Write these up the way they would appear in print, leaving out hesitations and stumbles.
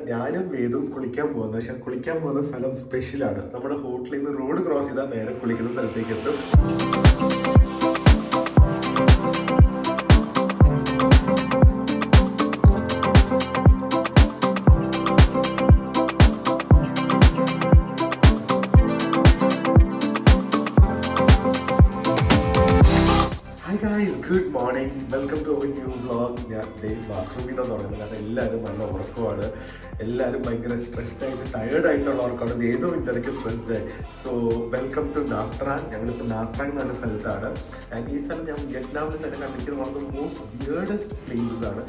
ഞാനും വേദും കുളിക്കാൻ പോകുന്നത്. പക്ഷെ കുളിക്കാൻ പോകുന്ന സ്ഥലം സ്പെഷ്യലാണ്. നമ്മുടെ ഹോട്ടലിൽ നിന്ന് റോഡ് ക്രോസ് ചെയ്താൽ നേരെ കുളിക്കുന്ന സ്ഥലത്തേക്ക് എത്തും. Good morning, welcome to our new vlog. ഞാൻ ബാത്റൂമിൽ നിന്നാണ് തുടങ്ങുന്നത്. കാരണം എല്ലാവരും നല്ല ഉറക്കമാണ്. എല്ലാവരും ഭയങ്കര സ്ട്രെസ്ഡ് ആയിട്ട് ടയേർഡായിട്ടുള്ളവർക്കാണ്. ഏതോ ഇടയ്ക്ക് സ്ട്രെസ്ഡ് ആയി. So welcome to Nha Trang. ഞങ്ങളിപ്പോൾ നാത്രാങ് എന്ന് പറഞ്ഞ സ്ഥലത്താണ്. ആൻഡ് ഈ സ്ഥലം ഞാൻ വിയറ്റ്നാമിൽ തന്നെ കണ്ടിരിക്കുന്ന one of the most weirdest places ആണ്.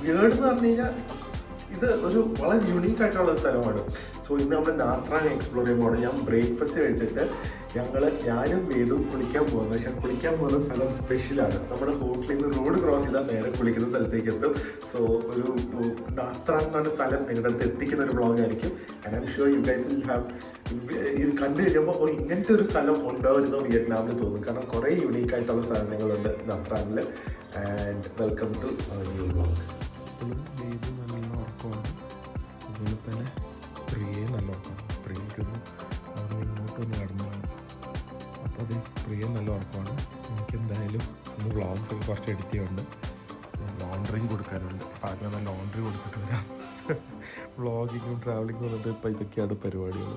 വിയേർഡ് എന്ന് പറഞ്ഞു കഴിഞ്ഞാൽ ഇത് ഒരു വളരെ യുണീക്ക് ആയിട്ടുള്ള സ്ഥലമാണ്. സോ ഇന്ന് നമ്മൾ നാത്രാങ് എക്സ്പ്ലോർ ചെയ്യുമ്പോൾ ഞാൻ ബ്രേക്ക്ഫാസ്റ്റ് കഴിച്ചിട്ട് ഞാനും വേദും കുളിക്കാൻ പോകുന്നത്. പക്ഷെ കുളിക്കാൻ പോകുന്ന സ്ഥലം സ്പെഷ്യലാണ്. നമ്മുടെ ഹോട്ടലിൽ നിന്ന് റോഡ് ക്രോസ് ചെയ്താൽ നേരെ കുളിക്കുന്ന സ്ഥലത്തേക്ക് എത്തും. സോ ഒരു നാത്രാങ് എന്ന് പറഞ്ഞ സ്ഥലം നിങ്ങളുടെ അടുത്ത് എത്തിക്കുന്ന ഒരു വ്ളോഗ് ആയിരിക്കും. And I'm sure you guys will have ഇത് കണ്ടു കഴിയുമ്പോൾ ഇങ്ങനത്തെ ഒരു സ്ഥലം ഉണ്ടാവുന്നോ വിയറ്റ്നാമിൽ തോന്നും. കാരണം കുറേ യുണീക്ക് ആയിട്ടുള്ള സാധനങ്ങളുണ്ട് നാത്രാങ്ങിൽ. And welcome to new vlog. നല്ല ഉറക്കമാണ്. അതുപോലെ തന്നെ പ്രിയെ നല്ല ഉറക്കമാണ്. പ്രിയക്കൊന്ന് അവിടെ ഇങ്ങോട്ടൊന്ന് കടന്നു വേണം. അപ്പോൾ അത് പ്രിയ നല്ല ഉറക്കമാണ്. എനിക്കെന്തായാലും ഇന്ന് വ്ളോഗ്സ് ഒക്കെ കുറച്ച് എഡിറ്റ് ചെയ്യുന്നുണ്ട്. ലോണ്ട്രിയും കൊടുക്കാനുണ്ട്. ആദ്യം നല്ല ലോണ്ട്രി കൊടുത്തിട്ട് വരാം. വ്ളോഗിങ്ങും ട്രാവലിങ്ങും വന്നിട്ട് ഇപ്പോൾ ഇതൊക്കെയാണ് പരിപാടികൾ.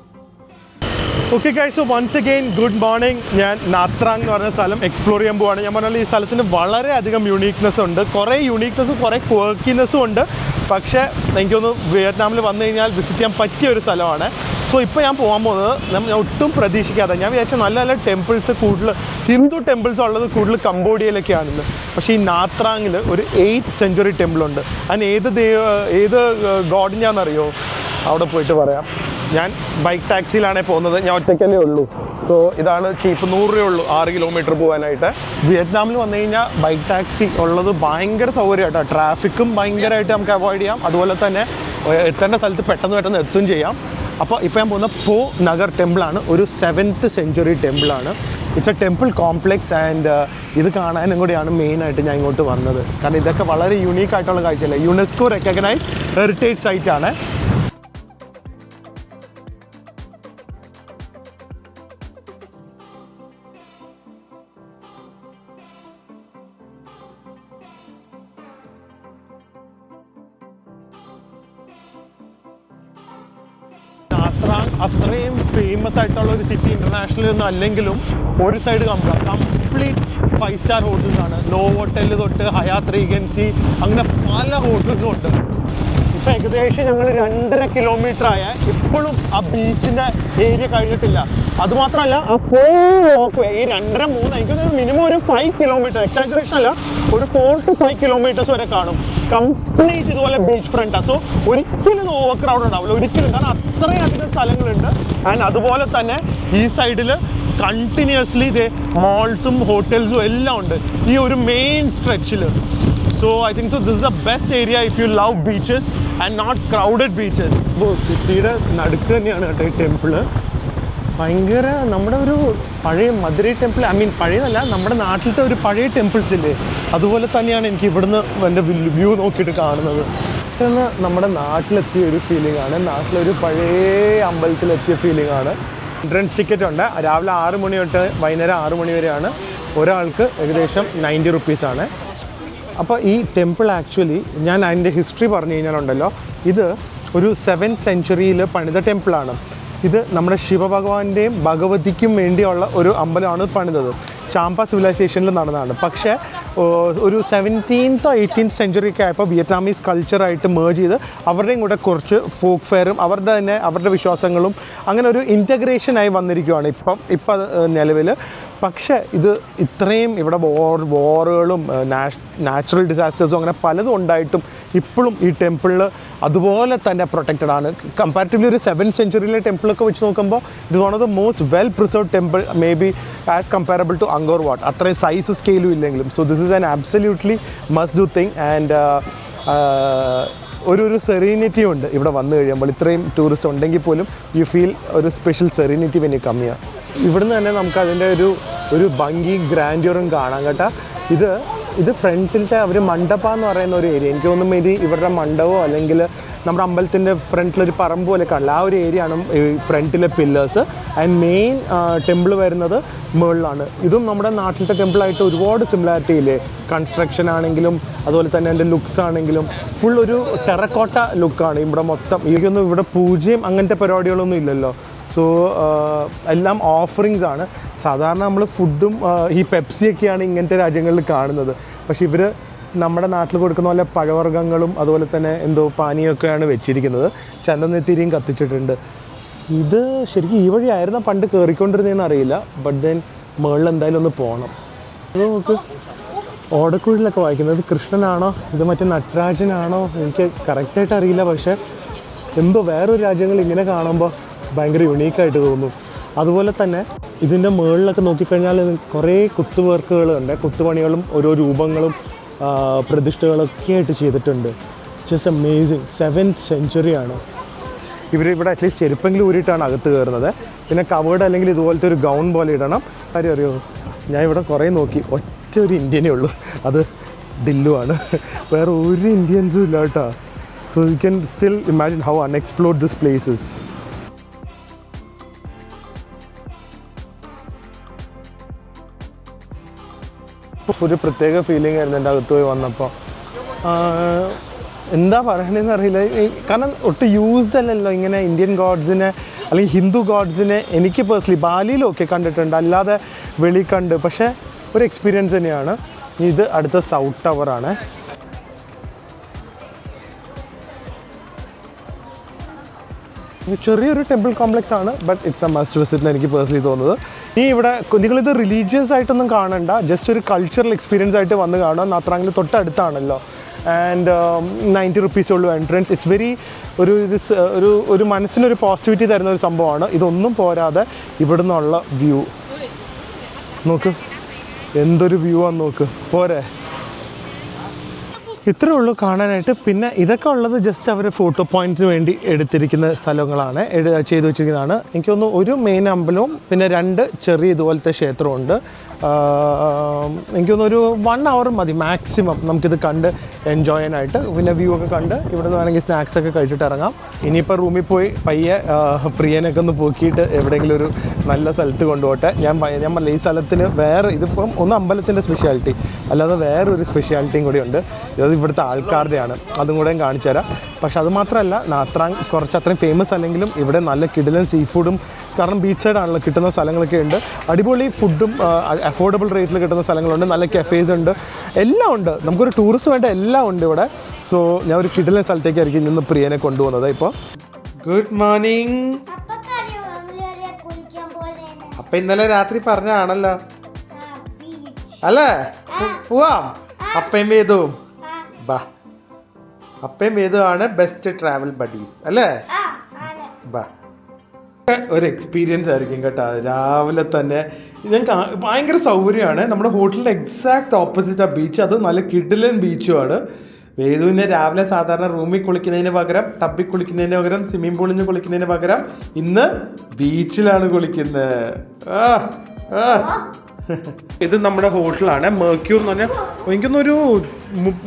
Okay guys, so once again good morning. ഞാൻ നാത്രാങ് എന്ന് പറഞ്ഞ സ്ഥലം എക്സ്പ്ലോർ ചെയ്യാൻ പോവാണ്. ഞാൻ പറഞ്ഞാൽ ഈ സ്ഥലത്തിന് വളരെയധികം യൂണീക്നെസ് ഉണ്ട്. കുറേ യൂണീക്നെസ്സും കുറേ ക്വർക്കിനെസ്സും ഉണ്ട്. പക്ഷേ എനിക്കൊന്ന് വിയറ്റ്നാമിൽ വന്നു കഴിഞ്ഞാൽ വിസിറ്റ് ചെയ്യാൻ പറ്റിയ ഒരു സ്ഥലമാണ്. സോ ഇപ്പോൾ ഞാൻ പോകാൻ പോകുന്നത് ഞാൻ ഒട്ടും പ്രതീക്ഷിക്കാതെ, ഞാൻ വിചാരിച്ച നല്ല നല്ല ടെമ്പിൾസ് കൂടുതൽ ഹിന്ദു ടെമ്പിൾസ് ഉള്ളത് കൂടുതൽ കംബോഡിയയിലൊക്കെയാണെന്ന്. പക്ഷേ ഈ നാത്രാങ്ങിൽ ഒരു 8th century ടെമ്പിളുണ്ട്. അതിന് ഏത് ഗോഡിൻ്റെയാണെന്നറിയോ? അവിടെ പോയിട്ട് പറയാം. ഞാൻ ബൈക്ക് ടാക്സിയിലാണ് പോകുന്നത്. ഞാൻ ഒറ്റയ്ക്കല്ലേ ഉള്ളൂ. സോ ഇതാണ് ചീപ്പ്. 100 രൂപയേ ഉള്ളൂ 6 കിലോമീറ്റർ പോകാനായിട്ട്. വിയറ്റ്നാമിൽ വന്നു കഴിഞ്ഞാൽ ബൈക്ക് ടാക്സി ഉള്ളത് ഭയങ്കര സൗകര്യമായിട്ടാണ്. ട്രാഫിക്കും ഭയങ്കരമായിട്ട് നമുക്ക് അവോയ്ഡ് ചെയ്യാം. അതുപോലെ തന്നെ എത്തേണ്ട സ്ഥലത്ത് പെട്ടെന്ന് എത്തും ചെയ്യാം. അപ്പോൾ ഇപ്പോൾ ഞാൻ പോകുന്ന പോ നഗർ ടെമ്പിളാണ്. ഒരു 7th century ടെമ്പിളാണ്. It's a temple complex. And ഇത് കാണാനും കൂടിയാണ് മെയിനായിട്ട് ഞാൻ ഇങ്ങോട്ട് വന്നത്. കാരണം ഇതൊക്കെ വളരെ യുണീക്ക് ആയിട്ടുള്ള കാഴ്ചയല്ലേ. യുനെസ്കോ റെക്കഗ്നൈസ്ഡ് ഹെറിറ്റേജ് സൈറ്റാണ്. നാത്രാങ് അത്രയും ഫേമസ് ആയിട്ടുള്ള ഒരു സിറ്റി ഇൻ്റർനാഷണൽ ഒന്നും അല്ലെങ്കിലും ഒരു സൈഡ് കംപ്ലീറ്റ് 5-star ഹോട്ടൽസ് ആണ്. നോവോട്ടൽ തൊട്ട് ഹയാത്ത് റീഗൻസി അങ്ങനെ പല ഹോട്ടൽസും ഉണ്ട്. ഇപ്പം ഏകദേശം ഞങ്ങൾ 2.5 കിലോമീറ്റർ ആയ ഇപ്പോഴും ആ ബീച്ചിൻ്റെ ഏരിയ കഴിഞ്ഞിട്ടില്ല. അതുമാത്രമല്ല ആ ഫുൾ വോക്ക് ഈ 2.5-3 എനിക്കൊരു മിനിമം ഒരു 5 കിലോമീറ്റർ, എക്സാജറേഷൻ അല്ല, ഒരു 4 to 5 കിലോമീറ്റേഴ്സ് വരെ കാണും. കംപ്ലീറ്റ് ഇതുപോലെ ബീച്ച് ഫ്രണ്ടാണ്. സോ ഒരിക്കലും ഓവർ ക്രൗഡ് ഉണ്ടാവില്ല, ഒരിക്കലും. കാരണം അത്രയധികം സ്ഥലങ്ങളുണ്ട്. ആൻഡ് അതുപോലെ തന്നെ ഈ സൈഡിൽ കണ്ടിന്യൂസ്ലി ഇതേ മോൾസും ഹോട്ടൽസും എല്ലാം ഉണ്ട് ഈ ഒരു main സ്ട്രെച്ചിൽ. So I think so this is the best area if you love beaches and not crowded beaches. ഇപ്പോൾ സിറ്റിയുടെ നടുക്ക് തന്നെയാണ് കേട്ടോ ഈ ടെമ്പിള്. ഭയങ്കര നമ്മുടെ ഒരു പഴയ മധുരൈ ടെമ്പിൾ, ഐ മീൻ പഴയതല്ല, നമ്മുടെ നാട്ടിലത്തെ ഒരു പഴയ ടെമ്പിൾസ് ഇല്ലേ, അതുപോലെ തന്നെയാണ് എനിക്ക് ഇവിടുന്ന് എൻ്റെ വ്യൂ നോക്കിയിട്ട് കാണുന്നത്. പെട്ടെന്ന് നമ്മുടെ നാട്ടിലെത്തിയ ഒരു ഫീലിംഗ് ആണ്. നാട്ടിലൊരു പഴയ അമ്പലത്തിലെത്തിയ ഫീലിംഗ് ആണ്. എൻട്രൻസ് ടിക്കറ്റ് ഉണ്ട്. രാവിലെ 6 മണി തൊട്ട് വൈകുന്നേരം 6 മണി വരെയാണ്. ഒരാൾക്ക് ഏകദേശം 90 rupees. അപ്പോൾ ഈ ടെമ്പിൾ ആക്ച്വലി ഞാൻ അതിൻ്റെ ഹിസ്റ്ററി പറഞ്ഞു കഴിഞ്ഞാലുണ്ടല്ലോ, ഇത് ഒരു 7th century പണിത ടെമ്പിളാണ്. ഇത് നമ്മുടെ ശിവഭഗവാന്റെയും ഭഗവതിക്കും വേണ്ടിയുള്ള ഒരു അമ്പലമാണ് പണിതത്. ചാമ്പ സിവിലൈസേഷനിൽ നടന്നതാണ്. പക്ഷേ ഒരു 17th or 18th century ഒക്കെ ആയപ്പോൾ വിയറ്റ്നാമീസ് കൾച്ചറായിട്ട് മേർജ് ചെയ്ത് അവരുടെയും കൂടെ കുറച്ച് ഫോക്ക് ഫെയറും അവരുടെ വിശ്വാസങ്ങളും അങ്ങനെ ഒരു ഇൻറ്റഗ്രേഷനായി വന്നിരിക്കുകയാണ് ഇപ്പം നിലവിൽ. പക്ഷേ ഇത് ഇത്രയും ഇവിടെ വാറുകളും നാച്ചുറൽ ഡിസാസ്റ്റേഴ്സും അങ്ങനെ പലതും ഉണ്ടായിട്ടും ഇപ്പോഴും ഈ ടെമ്പിളിൽ അതുപോലെ തന്നെ പ്രൊട്ടക്റ്റഡ് ആണ്. കമ്പാരിറ്റീവ്ലി ഒരു 7th century ടെമ്പിളൊക്കെ വെച്ച് നോക്കുമ്പോൾ ഇത് one of the most well preserved temple, maybe as comparable to Angkor Wat. അത്രയും സൈസ് സ്കെയിലും ഇല്ലെങ്കിലും. So this is an absolutely must do thing. And ഒരു സെറീനിറ്റി ഉണ്ട് ഇവിടെ വന്നു കഴിയുമ്പോൾ. ഇത്രയും ടൂറിസ്റ്റ് ഉണ്ടെങ്കിൽ പോലും യു ഫീൽ ഒരു special serenity when you come here. ഇവിടുന്ന് തന്നെ നമുക്ക് അതിൻ്റെ ഒരു ഭംഗിയും ഗ്രാൻഡ്യൂറും കാണാം കേട്ടോ. ഇത് ഫ്രണ്ടിലത്തെ അവർ മണ്ഡപ എന്ന് പറയുന്ന ഒരു ഏരിയ. എനിക്ക് തോന്നുന്നു ഇത് ഇവരുടെ മണ്ഡപമോ അല്ലെങ്കിൽ നമ്മുടെ അമ്പലത്തിൻ്റെ ഫ്രണ്ടിലൊരു പറമ്പ് പോലെ കാണില്ല, ആ ഒരു ഏരിയ ആണ് ഈ ഫ്രണ്ടിലെ പില്ലേഴ്സ്. ആൻഡ് മെയിൻ ടെമ്പിൾ വരുന്നത് മുകളിലാണ്. ഇതും നമ്മുടെ നാട്ടിലത്തെ ടെമ്പിളായിട്ട് ഒരുപാട് സിമിലാരിറ്റി ഇല്ലേ, കൺസ്ട്രക്ഷൻ ആണെങ്കിലും അതുപോലെ തന്നെ എൻ്റെ ലുക്സ് ആണെങ്കിലും ഫുൾ ഒരു ടെറക്കോട്ട ലുക്കാണ് ഇവിടെ മൊത്തം. എനിക്കൊന്നും ഇവിടെ പൂജയും അങ്ങനത്തെ പരിപാടികളൊന്നും ഇല്ലല്ലോ. സോ എല്ലാം ഓഫറിങ്സ് ആണ്. സാധാരണ നമ്മൾ ഫുഡും ഈ പെപ്സിയൊക്കെയാണ് ഇങ്ങനത്തെ രാജ്യങ്ങളിൽ കാണുന്നത്. പക്ഷേ ഇവർ നമ്മുടെ നാട്ടിൽ കൊടുക്കുന്ന പോലെ പഴവർഗ്ഗങ്ങളും അതുപോലെ തന്നെ എന്തോ പാനീയമൊക്കെയാണ് വെച്ചിരിക്കുന്നത്. ചന്ദനത്തിരിയും കത്തിച്ചിട്ടുണ്ട്. ഇത് ശരിക്കും ഈ വഴിയായിരുന്ന പണ്ട് കയറിക്കൊണ്ടിരുന്നതെന്ന് അറിയില്ല. ബട്ട് ദെൻ മുകളിൽ എന്തായാലും ഒന്ന് പോകണം. അത് നമുക്ക് ഓടക്കുഴലൊക്കെ വായിക്കുന്നത് കൃഷ്ണനാണോ ഇത് മറ്റേ നടരാജനാണോ എനിക്ക് കറക്റ്റായിട്ട് അറിയില്ല. പക്ഷേ എന്തോ വേറൊരു രാജ്യങ്ങൾ ഇങ്ങനെ കാണുമ്പോൾ ഭയങ്കര യുണീക്കായിട്ട് തോന്നും. അതുപോലെ തന്നെ ഇതിൻ്റെ മുകളിലൊക്കെ നോക്കിക്കഴിഞ്ഞാൽ കുറേ കുത്തുവർക്കുകളുണ്ട്, കുത്തുപണികളും ഓരോ രൂപങ്ങളും പ്രതിഷ്ഠകളൊക്കെ ആയിട്ട് ചെയ്തിട്ടുണ്ട്. Just amazing. 7th century ഇവരിവിടെ അറ്റ്ലീസ്റ്റ് ചെരുപ്പെങ്കിലും ഊരിയിട്ടാണ് അകത്ത് കയറുന്നത്. പിന്നെ കവേർഡ് അല്ലെങ്കിൽ ഇതുപോലത്തെ ഒരു ഗൗൺ പോലെ ഇടണം. കാര്യം അറിയോ, ഞാൻ ഇവിടെ കുറേ നോക്കി, ഒറ്റ ഒരു ഇന്ത്യനേ ഉള്ളൂ, അത് ഡില്ലു ആണ്. വേറെ ഒരു ഇന്ത്യൻസും ഇല്ല കേട്ടോ. So you can still imagine how unexplored this places. ഒരു പ്രത്യേക ഫീലിംഗ് ആയിരുന്നു എൻ്റെ അകത്ത് പോയി വന്നപ്പോൾ. എന്താ പറയണതെന്ന് അറിയില്ല. കാരണം ഒട്ടും യൂസ്ഡ് അല്ലല്ലോ ഇങ്ങനെ ഇന്ത്യൻ ഗോഡ്സിനെ അല്ലെങ്കിൽ ഹിന്ദു ഗോഡ്സിനെ. എനിക്ക് പേഴ്സണലി ബാലിയിലൊക്കെ കണ്ടിട്ടുണ്ട്, അല്ലാതെ വെളി കണ്ട്. പക്ഷേ ഒരു എക്സ്പീരിയൻസ് തന്നെയാണ്. ഇത് അടുത്ത സൗത്ത് ടവറാണ്. ചെറിയൊരു ടെമ്പിൾ കോംപ്ലക്സ് ആണ്, but it's A must visit എന്ന് എനിക്ക് പേഴ്സണലി തോന്നുന്നത്. ഈ ഇവിടെ നിങ്ങളിത് റിലീജിയസ് ആയിട്ടൊന്നും കാണണ്ട, ജസ്റ്റ് ഒരു കൾച്ചറൽ എക്സ്പീരിയൻസ് ആയിട്ട് വന്ന് കാണുക. നാത്രാങ്ങിൽ തൊട്ടടുത്താണല്ലോ. ആൻഡ് 90 rupees ഉള്ളൂ എൻട്രൻസ്. ഇറ്റ്സ് വെരി ഒരു മനസ്സിനൊരു പോസിറ്റിവിറ്റി തരുന്ന ഒരു സംഭവമാണ്. ഇതൊന്നും പോരാതെ ഇവിടെ നിന്നുള്ള വ്യൂ നോക്ക്, എന്തൊരു വ്യൂ ആണെന്ന് നോക്ക്, പോരെ. ഇത്രേ ഉള്ളൂ കാണാനായിട്ട്. പിന്നെ ഇതൊക്കെ ഉള്ളത് ജസ്റ്റ് അവർ ഫോട്ടോ പോയിന്റിന് വേണ്ടി എടുത്തിരിക്കുന്ന സ്ഥലങ്ങളാണ്, ചെയ്തു വെച്ചിരിക്കുന്നതാണ്. എനിക്ക് തോന്നുന്നു ഒരു മെയിൻ അമ്പലവും പിന്നെ 2 ചെറിയ ഇതുപോലത്തെ ക്ഷേത്രമുണ്ട്. എനിക്ക് തോന്നുന്നു ഒരു 1 hour മതി മാക്സിമം നമുക്കിത് കണ്ട് എൻജോയ് ചെയ്യാനായിട്ട്. പിന്നെ വ്യൂ ഒക്കെ കണ്ട് ഇവിടെ നിന്ന് വേണമെങ്കിൽ സ്നാക്സ് ഒക്കെ കഴിച്ചിട്ട് ഇറങ്ങാം. ഇനിയിപ്പോൾ റൂമിൽ പോയി പയ്യെ പ്രിയനൊക്കെ ഒന്ന് പോക്കിയിട്ട് എവിടെയെങ്കിലും ഒരു നല്ല സ്ഥലത്ത് കൊണ്ടുപോട്ടെ. ഞാൻ പറഞ്ഞ ഈ സ്ഥലത്തിന് വേറെ ഇതിപ്പം ഒന്ന് അമ്പലത്തിൻ്റെ സ്പെഷ്യാലിറ്റി അല്ലാതെ വേറൊരു സ്പെഷ്യാലിറ്റിയും കൂടി ഉണ്ട്. ഇത് ഇവിടുത്തെ ആൾക്കാരുടെയാണ്, അതും കൂടെ കാണിച്ചു തരാം. പക്ഷെ അത് മാത്രമല്ല, നാത്രാങ് കുറച്ച് അത്രയും ഫേമസ് അല്ലെങ്കിലും ഇവിടെ നല്ല കിടിലൻ സീ ഫുഡും, കാരണം ബീച്ച് സൈഡാണല്ലോ, കിട്ടുന്ന സ്ഥലങ്ങളൊക്കെ ഉണ്ട്. അടിപൊളി ഫുഡും അഫോർഡബിൾ റേറ്റിൽ കിട്ടുന്ന സ്ഥലങ്ങളുണ്ട്, നല്ല കഫേസ് ഉണ്ട്, എല്ലാം ഉണ്ട്. നമുക്കൊരു ടൂറിസ്റ്റ് വേണ്ട എല്ലാം ഉണ്ട് ഇവിടെ. സോ ഞാൻ ഒരു കിടിലൻ സ്ഥലത്തേക്കായിരിക്കും ഇന്ന് പ്രിയനെ കൊണ്ടുപോകുന്നത്. ഇപ്പോൾ ഗുഡ് മോർണിംഗ്. അപ്പം ഇന്നലെ രാത്രി പറഞ്ഞാണല്ലോ അല്ലേ, പോവാം. അപ്പയും വേദവും ബാ, അപ്പയും വേദവുമാണ് ബെസ്റ്റ് ട്രാവൽ ബഡീസ് അല്ലേ. ബാ, ഒരു എക്സ്പീരിയൻസ് ആയിരിക്കും കേട്ടോ. രാവിലെ തന്നെ ഞാൻ ഭയങ്കര സൗകര്യമാണ്. നമ്മുടെ ഹോട്ടലിൻ്റെ എക്സാക്ട് ഓപ്പോസിറ്റ് ആ ബീച്ച്, അത് നല്ല കിടിലൻ ബീച്ചുമാണ്. വേദുവിനെ രാവിലെ സാധാരണ റൂമിൽ കുളിക്കുന്നതിന് പകരം, ടബിൽ കുളിക്കുന്നതിന് പകരം, സ്വിമ്മിംഗ് പൂളിൽ നിന്ന് കുളിക്കുന്നതിന് പകരം ഇന്ന് ബീച്ചിലാണ് കുളിക്കുന്നത്. ഇത് നമ്മുടെ ഹോട്ടലാണ്, മെർക്യൂർ എന്ന് പറഞ്ഞാൽ. എനിക്കൊന്നൊരു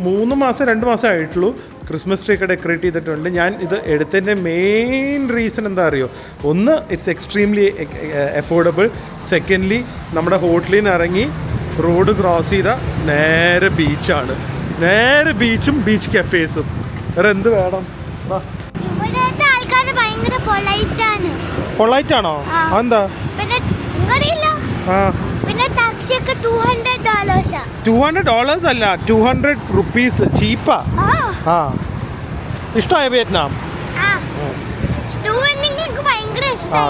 2 മാസം ആയിട്ടുള്ളൂ. ക്രിസ്മസ് ട്രീ ഒക്കെ ഡെക്കറേറ്റ് ചെയ്തിട്ടുണ്ട്. ഞാൻ ഇത് എടുത്തതിൻ്റെ മെയിൻ റീസൺ എന്താ അറിയോ, ഒന്ന് ഇറ്റ്സ് എക്സ്ട്രീംലി അഫോർഡബിൾ. സെക്കൻഡ്ലി നമ്മുടെ ഹോട്ടലിൽ നിന്ന് ഇറങ്ങി റോഡ് ക്രോസ് ചെയ്ത നേരെ ബീച്ചാണ്, നേരെ ബീച്ചും ബീച്ച് കഫേസും. വേറെ എന്ത് വേണം? പൊളൈറ്റ് ആണോ? അതെന്താ? $200 അല്ല, $200 ചീപ്പാ. ഇഷ്ടമായ വിയറ്റ്നാം?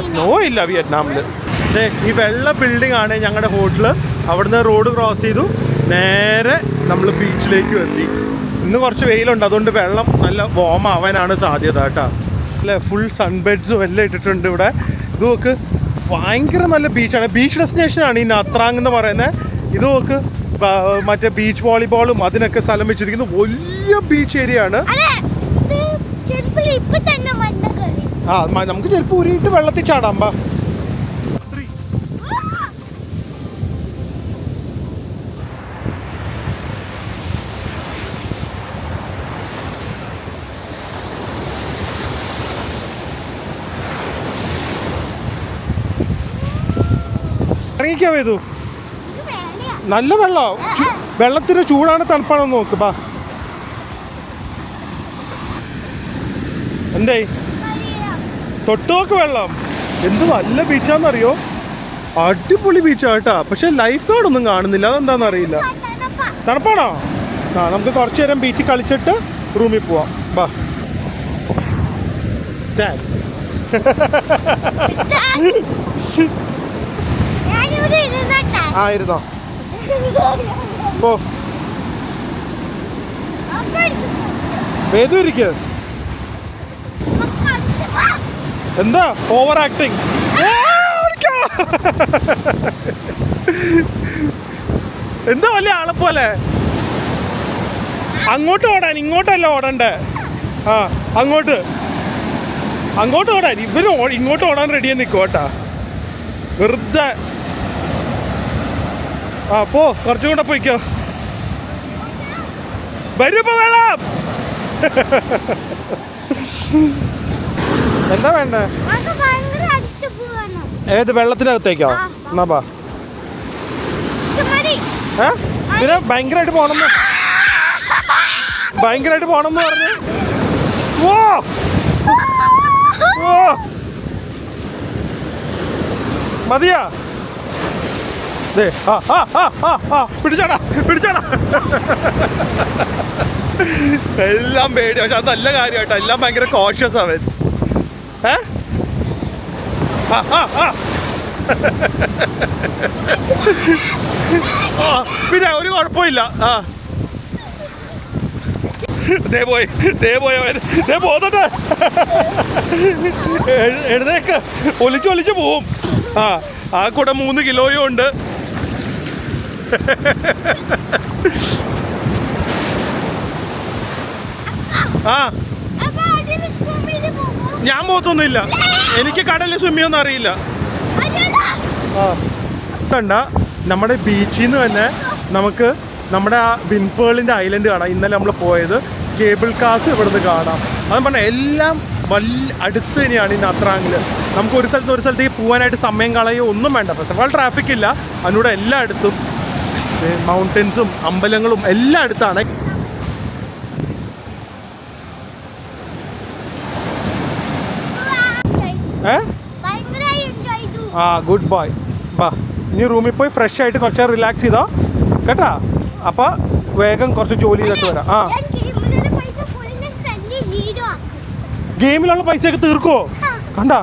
സ്നോ ഇല്ല വിയറ്റ്നാമിൽ. ഈ വെള്ള ബിൽഡിംഗ് ആണ് ഞങ്ങളുടെ ഹോട്ടല്. അവിടുന്ന് റോഡ് ക്രോസ് ചെയ്തു നേരെ നമ്മൾ ബീച്ചിലേക്ക് എത്തി. ഇന്ന് കുറച്ച് വെയിലുണ്ട്, അതുകൊണ്ട് വെള്ളം നല്ല വാം ആവാനാണ് സാധ്യത കേട്ടോ. അല്ലേ, ഫുൾ സൺബെഡ്സും എല്ലാം ഇട്ടിട്ടുണ്ട് ഇവിടെ. ഇത് നോക്ക്, ഭയങ്കര നല്ല ബീച്ചാണ്. ബീച്ച് ഡെസ്റ്റിനേഷനാണ് ഈ നാത്രാങ് എന്ന് പറയുന്നത്. ഇത് നോക്ക്, മറ്റേ ബീച്ച് വോളിബോളും അതിനൊക്കെ സ്ഥലം വെച്ചിരിക്കുന്നു. വലിയ ബീച്ച് ഏരിയ ആണ്. നമുക്ക് ചിലപ്പോൾ ഉരുയിട്ട് വെള്ളത്തിൽ ചാടാം. ബാ, ഇറങ്ങിക്കോ വേദു. നല്ല വെള്ളം, വെള്ളത്തിന് ചൂടാണ് തണുപ്പാണോ നോക്ക്. ബാ എന്തേ തൊട്ട് നോക്ക് വെള്ളം. എന്ത് നല്ല ബീച്ചാന്നറിയോ, അടിപൊളി ബീച്ചാ കേട്ടാ. പക്ഷെ ലൈഫ് ഗാർഡ് ഒന്നും കാണുന്നില്ല, അതെന്താണെന്ന് അറിയില്ല. തണുപ്പാണോ? ആ നമുക്ക് കുറച്ചു നേരം ബീച്ചിൽ കളിച്ചിട്ട് റൂമിൽ പോവാം. ബാ ആയിരുന്നോ? ഓ വേദു ഇരിക്ക. എന്താ ഓവർ ആക്ടിങ്? എന്താ വലിയ ആളെ പോലെ. അങ്ങോട്ട് ഓടാൻ, ഇങ്ങോട്ടല്ല ഓടണ്ടേ. ആ അങ്ങോട്ട് ഓടാൻ. ഇവര് ഇങ്ങോട്ട് ഓടാൻ റെഡിയായി നിൽക്കും കേട്ടാ, വെറുതെ. ആ പോ, കുറച്ചും കൂടെ പോയിക്കോ. വരുമ്പോ വെള്ളം. എന്താ വേണ്ടേ? ഏത് വെള്ളത്തിനകത്തേക്കോ? എന്നാ ബാ. പിന്നെ ഭയങ്കരമായിട്ട് പോണെന്ന് പറഞ്ഞു. ഓ മതിയാ? പിടിച്ചാടാ. എല്ലാം പേടി, പക്ഷെ അത് നല്ല കാര്യമായിട്ടാ. എല്ലാം ഭയങ്കര കോഷ്യസ് അവൻ. പിന്നെ ഒരു കുഴപ്പമില്ല. പോന്നെ എഴുതേക്ക്, ഒലിച്ച് പോവും. ആ കൂടെ 3 കിലോയും ഉണ്ട്. ഞാൻ പോത്തൊന്നുമില്ല, എനിക്ക് കടലിൽ സ്വിമ്മി ഒന്നും അറിയില്ല. കണ്ട നമ്മുടെ ബീച്ചിൽ നിന്ന് തന്നെ നമുക്ക് നമ്മുടെ ആ വിൻപേളിൻ്റെ ഐലൻഡ് കാണാം. ഇന്നലെ നമ്മൾ പോയത് കേബിൾ കാസ് ഇവിടുന്ന് കാണാം. അത് പറഞ്ഞാൽ എല്ലാം വലിയ അടുത്ത് തന്നെയാണ് ഈ നത്രാങ്ങിൽ. നമുക്ക് ഒരു സ്ഥലത്തേക്ക് പോകാനായിട്ട് സമയം കളയോ ഒന്നും വേണ്ട. ഫസ്റ്റ് ഓഫ് ഓൾ ട്രാഫിക് ഇല്ല, അതിലൂടെ എല്ലായിടത്തും മൗണ്ടൻസും അമ്പലങ്ങളും എല്ലാം അടുത്താണ്. Good boy. ബാ ഇനി റൂമിൽ പോയി ഫ്രഷ് ആയിട്ട് കുറച്ച് റിലാക്സ് ചെയ്തോ കേട്ടാ. അപ്പൊ വേഗം കുറച്ച് ജോലി ചെയ്തിട്ട് വരാം. ഗെയിമിലുള്ള പൈസയൊക്കെ തീർക്കുവോ? കണ്ടാ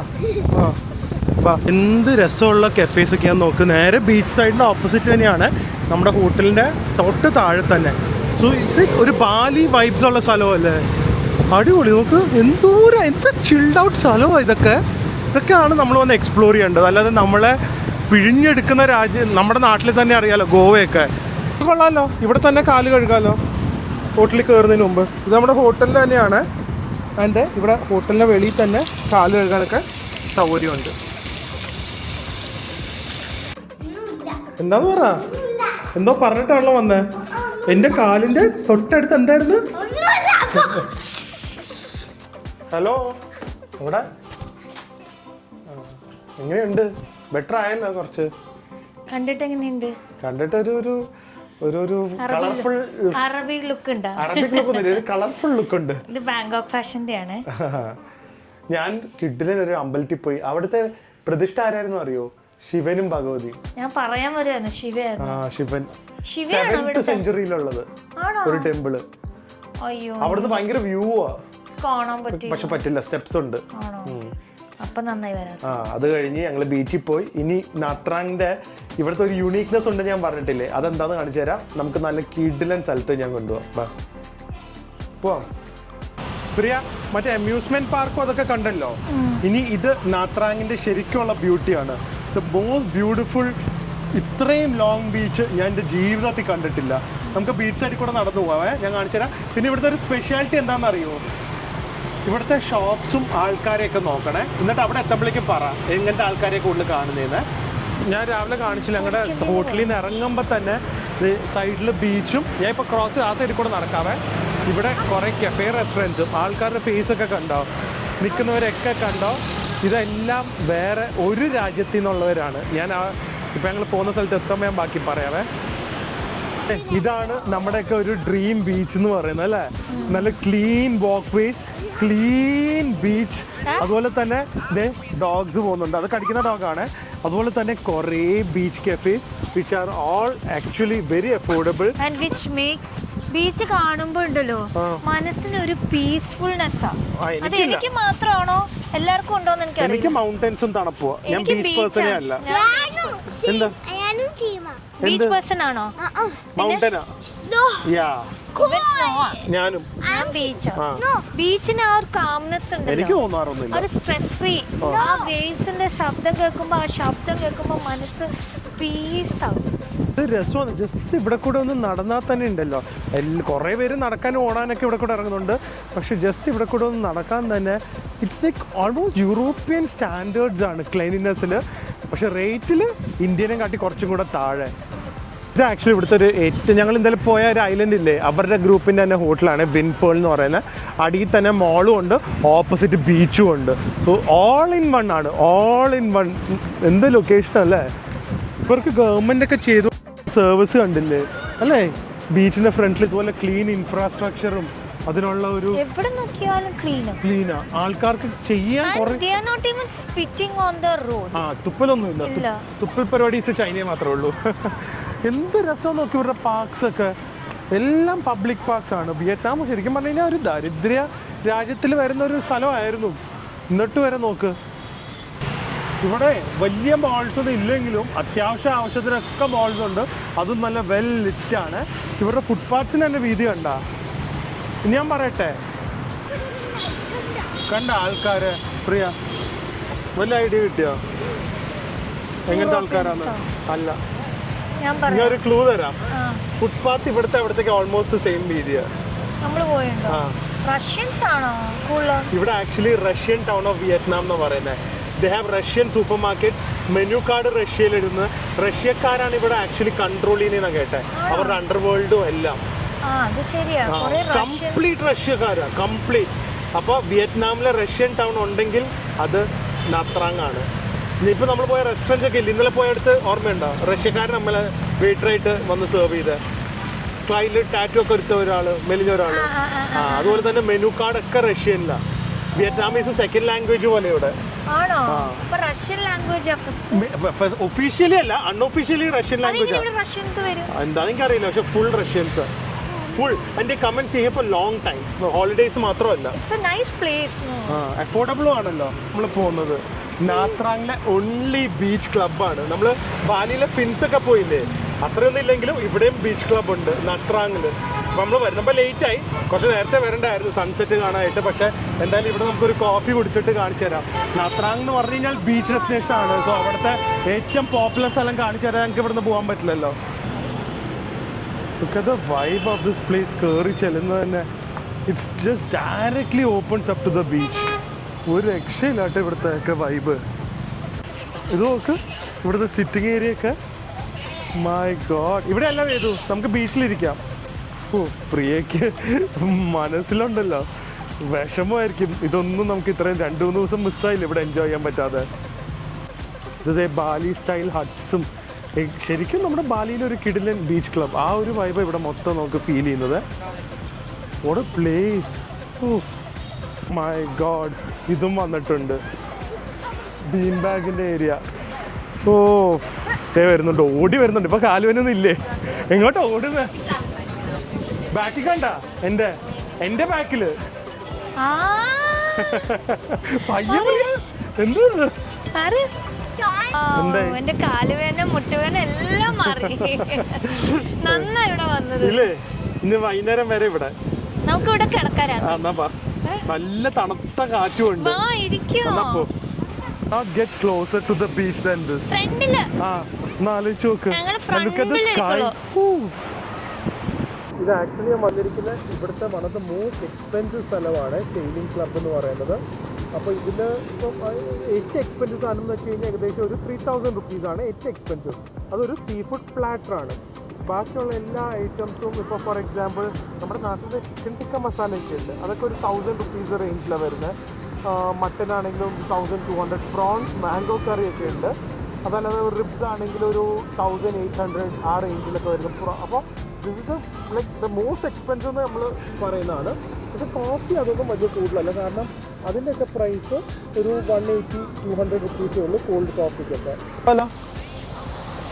എന്ത് രസമുള്ള കഫേസ് ഒക്കെയാന്ന് നോക്ക്. നേരെ ബീച്ച് സൈഡിൻ്റെ ഓപ്പോസിറ്റ് തന്നെയാണ് നമ്മുടെ ഹോട്ടലിൻ്റെ തൊട്ട് താഴെ തന്നെ. സോ ഇത് ഒരു ബാലി വൈബ്സ് ഉള്ള സ്ഥലമല്ലേ, അടിപൊളി. നോക്ക് എന്ത് ചിൽഡ് ഔട്ട് സ്ഥലമാണ് ഇതൊക്കെയാണ് നമ്മൾ വന്ന് എക്സ്പ്ലോർ ചെയ്യേണ്ടത്. അല്ലാതെ നമ്മളെ പിഴിഞ്ഞെടുക്കുന്ന രാജ്യം നമ്മുടെ നാട്ടിൽ തന്നെ അറിയാലോ, ഗോവയൊക്കെ. കൊള്ളാമല്ലോ, ഇവിടെ തന്നെ കാല് കഴുകാമല്ലോ ഹോട്ടലിൽ കയറുന്നതിന് മുമ്പ്. ഇത് നമ്മുടെ ഹോട്ടലിൽ തന്നെയാണ്. അതിൻ്റെ ഇവിടെ ഹോട്ടലിൻ്റെ വെളിയിൽ തന്നെ കാല് കഴുകാനൊക്കെ സൗകര്യമുണ്ട്. എന്താന്ന് പറ, എന്തോ പറഞ്ഞിട്ടാണല്ലോ വന്നേ. എൻ്റെ കാലിൻ്റെ തൊട്ടടുത്ത് എന്തായിരുന്നു? ഹലോ, ഇവിടെ എങ്ങനെയുണ്ട്? ബെറ്റർ ആയല്ലോ കുറച്ച്. കണ്ടിട്ട് എങ്ങനെയുണ്ട്? കണ്ടിട്ട് ഒരു കളർഫുൾ അറബിക് ലുക്ക് ഉണ്ട്. അറബിക് ലുക്ക് ഒന്നുമില്ല, ഒരു കളർഫുൾ ലുക്ക് ഉണ്ട്. ഇത് ബാങ്കോക്ക് ഫാഷന്റെ ആണ്. ഞാൻ കിഡിലൊരു അമ്പലത്തിൽ പോയി. അവിടുത്തെ പ്രതിഷ്ഠ ആരായിരുന്നു അറിയോ? ശിവനും ഭഗവതിയും. ഞാൻ പറയാൻ വരുമായിരുന്നു, ശിവൻ 7th സെഞ്ചുറിയിലുള്ളത് ഒരു ടെമ്പിള്. അയ്യോ, അവിടുന്ന് ഭയങ്കര വ്യൂ കാണാൻ പറ്റി, പക്ഷെ പറ്റില്ല, സ്റ്റെപ്സ് ഉണ്ട്. അപ്പൊ നന്നായി വരാം. അത് കഴിഞ്ഞ് ഞങ്ങൾ ബീച്ചിൽ പോയി. ഇനി നാത്രാങ്ങിന്റെ ഇവിടുത്തെ ഒരു യൂണീക്നെസ് ഉണ്ട്, ഞാൻ പറഞ്ഞിട്ടില്ലേ, അതെന്താന്ന് കാണിച്ചു തരാം. നമുക്ക് നല്ല കിഡിലൻ സ്ഥലത്ത് ഞാൻ കൊണ്ടുപോവാം. പോവാം പ്രിയ. മറ്റേ അമ്യൂസ്മെന്റ് പാർക്കും അതൊക്കെ കണ്ടല്ലോ. ഇനി ഇത് നാത്രാങ്ങിന്റെ ശരിക്കുള്ള ബ്യൂട്ടിയാണ്. The most beautiful. ഇത്രയും ലോങ് ബീച്ച് ഞാൻ എൻ്റെ ജീവിതത്തിൽ കണ്ടിട്ടില്ല. നമുക്ക് ബീച്ച് സൈഡിൽ കൂടെ നടന്നു പോവാം, ഞാൻ കാണിച്ചു തരാം. പിന്നെ ഇവിടുത്തെ ഒരു സ്പെഷ്യാലിറ്റി എന്താണെന്ന് അറിയുമോ? ഇവിടുത്തെ ഷോപ്സും ആൾക്കാരെയൊക്കെ നോക്കണേ. എന്നിട്ട് അവിടെ എത്തുമ്പോഴേക്കും പറ എങ്ങനത്തെ ആൾക്കാരെ കൂടുതൽ കാണുന്നതെന്ന്. ഞാൻ രാവിലെ കാണിച്ചില്ല, ഞങ്ങളുടെ ഹോട്ടലിൽ നിന്ന് ഇറങ്ങുമ്പോൾ തന്നെ സൈഡിൽ ബീച്ചും. ഞാൻ ഇപ്പോൾ ക്രോസ് ആ സൈഡിൽ കൂടെ നടക്കാവേ. ഇവിടെ കുറേ കഫേ റെസ്റ്റോറൻറ്റ്സും ആൾക്കാരുടെ ഫേസൊക്കെ കണ്ടോ, നിൽക്കുന്നവരൊക്കെ കണ്ടോ. ഇതെല്ലാം വേറെ ഒരു രാജ്യത്തു നിന്നുള്ളവരാണ്. ഞാൻ ഇപ്പം ഞങ്ങൾ പോകുന്ന സ്ഥലത്ത് എത്തുമ്പോൾ ഞാൻ ബാക്കി പറയാവേ. ഇതാണ് നമ്മുടെയൊക്കെ ഒരു ഡ്രീം ബീച്ച് എന്ന് പറയുന്നത് അല്ലേ. നല്ല ക്ലീൻ വാക്ക് വേസ്, ക്ലീൻ ബീച്ച്. അതുപോലെ തന്നെ ഡോഗ്സ് പോകുന്നുണ്ട്, അത് കടിക്കുന്ന ഡോഗാണ്. അതുപോലെ തന്നെ കുറേ beach cafes which are all actually very affordable. And which makes beach കാണുമ്പോൾ ഉണ്ടല്ലോ മനസ്സിനൊരു പീസ്ഫുൾനെസ്. അത് എനിക്ക് മാത്രമാണോ എല്ലാവർക്കും ഉണ്ടോന്ന് എനിക്കറിയില്ല. എനിക്ക് മൗണ്ടൻസും തണുപ്പോ. ഞാൻ ബീച്ച് പേഴ്സണേ അല്ല. എന്താ ബീച്ച് പേഴ്സൺ ആണോ? മൗണ്ടനാ. ഞാനും ബീച്ചിന് ആ ഒരു കാംനെസ് ഉണ്ട്. എനിക്ക് തോന്നാറൊന്നുമില്ല. ഒരു സ്ട്രെസ് ഫ്രീ. ആ വേവ്സിന്റെ ശബ്ദം കേൾക്കുമ്പോ മനസ്സ് പീസ് ആവും. രസമാണ്. ജസ്റ്റ് ഇവിടെ കൂടെ ഒന്ന് നടന്നാൽ തന്നെ ഉണ്ടല്ലോ, കുറേ പേര് നടക്കാനും ഓടാനൊക്കെ ഇവിടെ കൂടെ ഇറങ്ങുന്നുണ്ട്. പക്ഷെ ജസ്റ്റ് ഇവിടെ കൂടെ ഒന്ന് നടക്കാൻ തന്നെ it's like almost European standards ആണ് ക്ലീനിനെസ്സിൽ. പക്ഷെ റേറ്റിൽ ഇന്ത്യനെ കാട്ടി കുറച്ചും കൂടെ താഴെ. ഇത് ആക്ച്വലി ഇവിടുത്തെ ഒരു ഏറ്റവും ഞങ്ങൾ എന്തായാലും പോയ ഒരു ഐലൻഡ് ഇല്ലേ, അവരുടെ ഗ്രൂപ്പിൻ്റെ തന്നെ ഹോട്ടലാണ് വിൻപേൾ എന്ന് പറയുന്നത്. അടിയിൽ തന്നെ മോളും ഉണ്ട്, ഓപ്പോസിറ്റ് ബീച്ചും ഉണ്ട്. സോ ഓൾ ഇൻ വൺ ആണ്, ഓൾ ഇൻ വൺ. എന്ത് ലൊക്കേഷൻ അല്ലേ. ഇവർക്ക് ഗവൺമെൻറ് ഒക്കെ ചെയ്തു സർവീസ് കണ്ടില്ലേ അല്ലേ. ബീച്ചിൻ്റെ ഫ്രണ്ടിൽ ഇതുപോലെ ക്ലീൻ ഇൻഫ്രാസ്ട്രക്ചറും അതിനുള്ള ഒരു എവിടെ നോക്കിയാലും ക്ലീനാ. ആൾക്കാർക്ക് ചെയ്യാൻ തുപ്പലൊന്നുമില്ല. തുപ്പൽ പരിപാടി ചൈനയെ മാത്രമേ ഉള്ളൂ. എന്ത് രസം നോക്കി ഇവരുടെ പാർക്സ് ഒക്കെ, എല്ലാം പബ്ലിക് പാർക്സ് ആണ്. വിയറ്റ്നാം ശരിക്കും പറഞ്ഞു കഴിഞ്ഞാൽ ഒരു ദരിദ്ര രാജ്യത്തിൽ വരുന്ന ഒരു സ്ഥലമായിരുന്നു. എന്നിട്ട് വരെ നോക്ക്, ഇവിടെ വലിയ മോൾസ് ഒന്നും ഇല്ലെങ്കിലും അത്യാവശ്യം ആവശ്യത്തിനൊക്കെ മോൾസ് ഉണ്ട്. അതും നല്ല വെൽ ലിറ്റാണ്. ഇവരുടെ ഫുട്പാത്ത്സിന് തന്നെ വീതി കണ്ട. ഇനി ഞാൻ പറയട്ടെ, കണ്ട ആൾക്കാര് പ്രിയ വല്ല ഐഡിയ കിട്ടിയോ എങ്ങനത്തെ ആൾക്കാരാണ്? അല്ല, ഞാൻ ഒരു ക്ലൂ തരാം. ഫുട്പാത്ത് ഇവിടുത്തെ അവിടത്തേക്ക് ഓൾമോസ്റ്റ് സെയിം വീതിയാ. ഇവിടെ actually Russian town of Vietnam എന്ന് പറയുന്നത്. They have Russian supermarkets. Menu card റഷ്യയിലിടുന്ന റഷ്യക്കാരാണ് ഇവിടെ ആക്ച്വലി കൺട്രോൾ ചെയ്യുന്നതെന്ന് കേട്ടെ. അവരുടെ അണ്ടർവേൾഡും എല്ലാം കംപ്ലീറ്റ് റഷ്യക്കാരാ, കംപ്ലീറ്റ്. അപ്പോൾ വിയറ്റ്നാമിലെ റഷ്യൻ ടൗൺ ഉണ്ടെങ്കിൽ അത് നാത്രാങ് ആണ്. ഇനിയിപ്പോൾ നമ്മൾ പോയ റെസ്റ്റോറൻറ്റ് ഒക്കെ ഇല്ല, ഇന്നലെ പോയടുത്ത് ഓർമ്മയുണ്ടോ? റഷ്യക്കാരൻ നമ്മളെ വെയിറ്ററായിട്ട് വന്ന് സെർവ് ചെയ്ത് ക്ലൈൻറ്റ് ടാറ്റു ഒക്കെ എടുത്ത ഒരാൾ, മെലിഞ്ഞ ഒരാൾ. അതുപോലെ തന്നെ മെനു കാർഡൊക്കെ റഷ്യനിലാണ്. വിയറ്റ്നാമീസ് സെക്കൻഡ് ലാംഗ്വേജ് പോലെ ഇവിടെ. ഒഫീഷ്യലി അല്ല, അൺഒഫീഷ്യലി റഷ്യൻ ലാംഗ്വേജ് എന്താണെന്ന് എനിക്കറിയില്ല. പക്ഷെ ഫുൾ റഷ്യൻസ്, ഫുൾ. എൻ്റെ കമന്റ് ചെയ്യുമ്പോൾ ലോങ് ടൈം, ഹോളിഡേയ്സ് മാത്രമല്ല. അഫോർഡബിളും ആണല്ലോ നമ്മൾ പോകുന്നത്. നാത്രാങ്ങിലെ ഓൺലി ബീച്ച് ക്ലബ്ബാണ്. നമ്മൾ ബാലിയിലെ ഫിൻസ് ഒക്കെ പോയില്ലേ, അത്രയൊന്നും ഇല്ലെങ്കിലും ഇവിടെയും ബീച്ച് ക്ലബ്ബ് ഉണ്ട് നാത്രാങ്ങിൽ. അപ്പോൾ നമ്മൾ വരുമ്പോൾ ലേറ്റായി, കുറച്ച് നേരത്തെ വരണ്ടായിരുന്നു സൺസെറ്റ് കാണാനായിട്ട്. പക്ഷേ എന്തായാലും ഇവിടെ നമുക്കൊരു കോഫി കുടിച്ചിട്ട് കാണിച്ചു തരാം. നാത്രാങ് എന്ന് പറഞ്ഞു കഴിഞ്ഞാൽ ബീച്ച് ഡെസ്റ്റിനേഷൻ ആണ്. സോ അവിടുത്തെ ഏറ്റവും പോപ്പുലർ സ്ഥലം കാണിച്ചു തരാൻ ഞങ്ങൾക്ക് ഇവിടുന്ന് പോകാൻ പറ്റില്ലല്ലോ. The vibe of this place കയറി ചെല്ലുന്നത് തന്നെ it's just directly opens up to the beach. ഒരു രക്ഷയില്ലാട്ടെ ഇവിടുത്തെ ഒക്കെ വൈബ്. ഇത് നോക്ക്, ഇവിടുത്തെ സിറ്റിംഗ് ഏരിയ ഒക്കെ. മൈ ഗോഡ്, ഇവിടെ എല്ലാം ചെയ്തു നമുക്ക് ബീച്ചിലിരിക്കാം. ഓ, പ്രിയയ്ക്ക് മനസ്സിലുണ്ടല്ലോ വിഷമമായിരിക്കും. ഇതൊന്നും നമുക്ക് ഇത്രയും 2-3 ദിവസം മിസ്സായില്ല ഇവിടെ എൻജോയ് ചെയ്യാൻ പറ്റാതെ. ഇത് ബാലി സ്റ്റൈൽ ഹട്ട്സും. ശരിക്കും നമ്മുടെ ബാലിയിലൊരു കിടിലൻ ബീച്ച് ക്ലബ്, ആ ഒരു വൈബ് ഇവിടെ മൊത്തം നമുക്ക് ഫീൽ ചെയ്യുന്നത്. What A place. My God, ഇതും വന്നിട്ടുണ്ട് ബീൻ ബാഗിൻ്റെ ഏരിയ. ഓ, വരുന്നുണ്ട്, ഓടി വരുന്നുണ്ട്. ഇപ്പൊ കാലുവനൊന്നും ഇല്ലേ? എങ്ങോട്ടാ ഓടുന്നത്? ബാക്കിൽ കണ്ട എന്റെ ബാക്കില് എന്ത് എന്റെ കാലുവേന മുട്ടുവേന എല്ലാം മാറി. നന്നായി ഇവിടെ വന്നത്. ഇന്ന് വൈകുന്നേരം വരെ ഇവിടെ നമുക്ക് ഇവിടെ കിടക്കാരാ. നല്ല തണുത്ത കാറ്റുണ്ട്. Get closer to the beach than this. ഫ്രണ്ടില് ആലോചിച്ച് നോക്ക്. ഇത് ആക്ച്വലി ഞാൻ വന്നിരിക്കുന്ന ഇവിടുത്തെ one of the most expensive സ്ഥലമാണ് സെയിലിംഗ് ക്ലബ്ബ് എന്ന് പറയുന്നത്. അപ്പോൾ ഇതിൽ ഇപ്പം ഏറ്റവും എക്സ്പെൻസീവ് ആണെന്ന് വെച്ച് കഴിഞ്ഞാൽ ഏകദേശം ഒരു 3000 റുപ്പീസാണ് ഏറ്റവും എക്സ്പെൻസീവ്. അതൊരു സീ ഫുഡ് പ്ലാറ്ററാണ്. ബാക്കിയുള്ള എല്ലാ ഐറ്റംസും ഇപ്പോൾ ഫോർ എക്സാമ്പിൾ നമ്മുടെ നാട്ടിലെ ചിക്കൻ ടിക്ക മസാലയൊക്കെ ഉണ്ട്, അതൊക്കെ ഒരു 1000 റുപ്പീസ് റേഞ്ചിലാണ് വരുന്നത്. മട്ടൻ ആണെങ്കിലും 1200. പ്രോൺസ് മാംഗോ കറിയൊക്കെ ഉണ്ട്. അതല്ലാതെ റിബ്സ് ആണെങ്കിൽ ഒരു 1800 ആ റേഞ്ചിലൊക്കെ വരുന്നത്. അപ്പോൾ this is like the most expensive എന്ന് നമ്മൾ പറയുന്നതാണ്. പക്ഷേ കോഫി അതൊന്നും വലിയ കൂടുതലല്ല, കാരണം അതിൻ്റെയൊക്കെ പ്രൈസ് ഒരു 180-200 റുപ്പീസേ ഉള്ളൂ കോൾഡ് കോഫിക്കൊക്കെ. അല്ല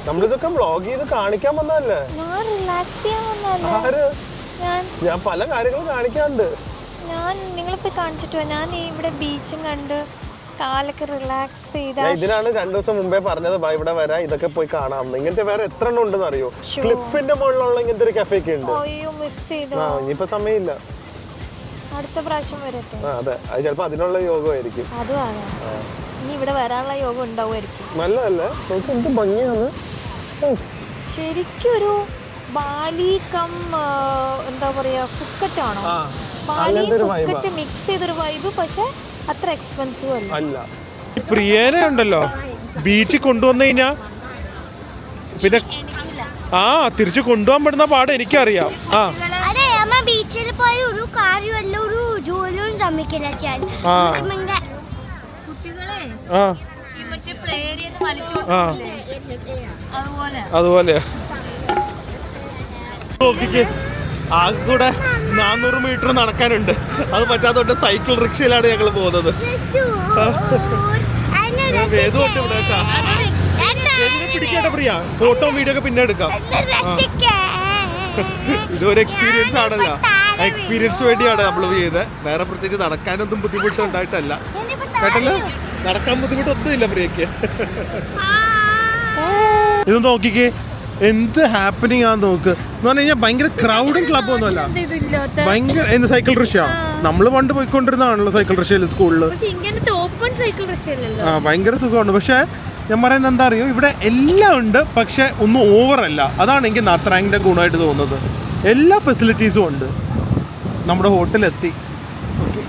നമ്മളിതൊക്കെ വ്ളോഗ് ചെയ്ത് കാണിക്കാൻ വന്നതല്ലേ? ഞാൻ പല കാര്യങ്ങളും കാണിക്കാറുണ്ട്. നിങ്ങളിപ്പോ കാണിച്ചിട്ടോ, ഞാൻ ഇവിടെ ബീച്ചും കണ്ട് കാലൊക്കെ റിലാക്സ് ചെയ്ത. ഇതിനാണ് 2 ദിവസം മുമ്പേ പറഞ്ഞത് ഇവിടെ വരാം, ഇതൊക്കെ പോയി കാണാം. ഇങ്ങനത്തെ വേറെ എത്ര എണ്ണം ഉണ്ടെന്ന് അറിയോ? ക്ലിഫിന്റെ മുകളിലുള്ള ഇങ്ങനത്തെ ഒരു കഫേ ഒക്കെ ഉണ്ട്. അയ്യോ മിസ് ചെയ്തു. ഇനിയിപ്പോ സമയമില്ല, അടുത്ത പ്രാവശ്യം വരട്ടെ. അതെ, അത് ചിലപ്പോ അതിനുള്ള യോഗമായിരിക്കും. അതുമാണ്, ഇനി ഇവിടെ വരാനുള്ള യോഗം ഉണ്ടാവുമായിരിക്കും. നല്ലതല്ലേ? എന്ത് ഭംഗിയാണ് ശരിക്കും. ഒരു ബാലി കം എന്താ പറയാ, ഫുക്കറ്റ് ആണോ? ബാലി ഫുക്കറ്റ് മിക്സ് ചെയ്തൊരു വൈബ്, പക്ഷെ അത്ര എക്സ്പെൻസീവ് അല്ല. ഈ പ്രിയനെ ഉണ്ടല്ലോ ബീച്ചിൽ കൊണ്ടുവന്നു കഴിഞ്ഞാ പിന്നെ തിരിച്ചു കൊണ്ടുപോകാൻ പെടുന്ന പാട് എനിക്കറിയാം. ബീച്ചിൽ പോയി ഒരു കാര്യമല്ല, ഒരു ജോലിയും സമ്മതിക്കില്ല ചെയ്യാൻ. കുട്ടികളെ അതുപോലെ ആകെ കൂടെ 400 മീറ്റർ നടക്കാനുണ്ട്. അത് പറ്റാത്തോണ്ട് സൈക്കിൾ റിക്ഷയിലാണ് ഞങ്ങൾ പോകുന്നത്. പിടിക്കട്ടെ പ്രിയ, ഫോട്ടോ വീഡിയോ ഒക്കെ പിന്നെ എടുക്കാം. ഇതൊരു എക്സ്പീരിയൻസ് ആണല്ലോ, എക്സ്പീരിയൻസ് വേണ്ടിയാണ് നമ്മൾ ചെയ്തത്. വേറെ പ്രത്യേകിച്ച് നടക്കാനൊന്നും ബുദ്ധിമുട്ടുണ്ടായിട്ടല്ല കേട്ടല്ലോ. നടക്കാൻ ബുദ്ധിമുട്ടൊന്നും ഇല്ല പ്രിയക്ക്. ഇത് നോക്കിക്കേ, എന്ത് ഹാപ്പനിങ് ആണെന്ന് നോക്ക്. എന്ന് പറഞ്ഞു കഴിഞ്ഞാൽ ഭയങ്കര ക്രൗഡിങ് ക്ലബ് ഒന്നുമല്ല, ഭയങ്കര സൈക്കിൾ റിക്ഷ. നമ്മൾ പണ്ട് പോയിക്കൊണ്ടിരുന്നതാണല്ലോ സൈക്കിൾ റിക്ഷയിൽ സ്കൂളിൽ. ഭയങ്കര സുഖമാണ്. പക്ഷെ ഞാൻ പറയുന്നത് എന്താ അറിയോ, ഇവിടെ എല്ലാം ഉണ്ട്, പക്ഷെ ഒന്നും ഓവറല്ല. അതാണ് എനിക്ക് നാത്രാങ്ങിൻ്റെ ഗുണമായിട്ട് തോന്നുന്നത്. എല്ലാ ഫെസിലിറ്റീസും ഉണ്ട്. നമ്മുടെ ഹോട്ടലെത്തി. ഓക്കെ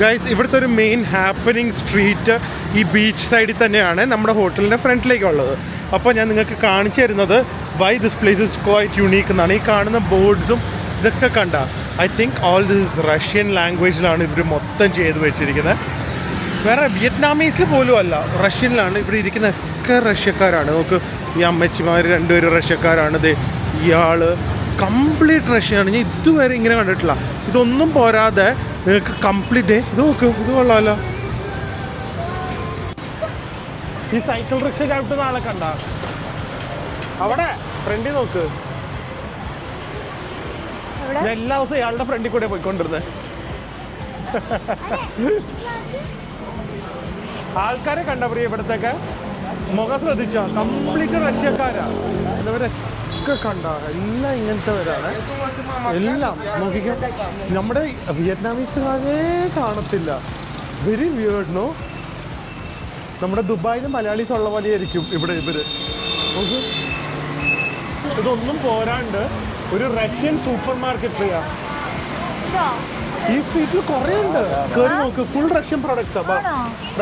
ഗൈസ്, ഇവിടുത്തെ ഒരു മെയിൻ ഹാപ്പനിങ് സ്ട്രീറ്റ് ഈ ബീച്ച് സൈഡിൽ തന്നെയാണ് നമ്മുടെ ഹോട്ടലിൻ്റെ ഫ്രണ്ടിലേക്കുള്ളത്. അപ്പോൾ ഞാൻ നിങ്ങൾക്ക് കാണിച്ചു തരുന്നത് why this place is quite unique എന്നാണ്. ഈ കാണുന്ന ബോർഡ്സും ഇതൊക്കെ കണ്ട, I think all this Russian ലാംഗ്വേജിലാണ് ഇവർ മൊത്തം ചെയ്ത് വെച്ചിരിക്കുന്നത്. വേറെ വിയറ്റ്നാമീസിൽ പോലും അല്ല, റഷ്യനിലാണ്. ഇവിടെ ഇരിക്കുന്ന ഒക്കെ റഷ്യക്കാരാണ്. നമുക്ക് ഈ അമ്മച്ചിമാർ 2 പേരും റഷ്യക്കാരാണ്. ഇയാൾ കംപ്ലീറ്റ് റഷ്യനാണ്. ഞാൻ ഇതുവരെ ഇങ്ങനെ കണ്ടിട്ടില്ല. ഇതൊന്നും പോരാതെ നിങ്ങൾക്ക് കംപ്ലീറ്റ് ഇത് നോക്ക്, ഇത് കൊള്ളാമല്ലോ. ഈ സൈക്കിൾ റിക്ഷ ചവിട്ടുന്ന ആളെ കണ്ട അവിടെ ഫ്രണ്ടിൽ നോക്ക്. ഞാൻ എല്ലാ ദിവസവും ഇയാളുടെ ഫ്രണ്ടിൽ കൂടെ പോയിക്കൊണ്ടിരുന്നത്. ആൾക്കാരെ കണ്ട പ്രിയ, ഇവിടത്തേക്ക് മുഖം ശ്രദ്ധിച്ചോ, കംപ്ലീറ്റ് റഷ്യക്കാരാ. ഇവരൊക്കെ കണ്ട എല്ലാം ഇങ്ങനത്തെവരാണ്. എല്ലാം നോക്കിക്കോ, നമ്മുടെ വിയറ്റ്നാമീസുകാരെ കാണത്തില്ല. Very weird no. നമ്മുടെ ദുബായിലും മലയാളീസ് ഉള്ള പോലെ ആയിരിക്കും ഇവിടെ ഇവര്. ഇതൊന്നും പോരാണ്ട് ഒരു റഷ്യൻ സൂപ്പർ മാർക്കറ്റ് പ്രിയ. ഈ സ്ട്രീറ്റിൽ കുറേ ഉണ്ട്, കയറി നോക്ക്. Full Russian products.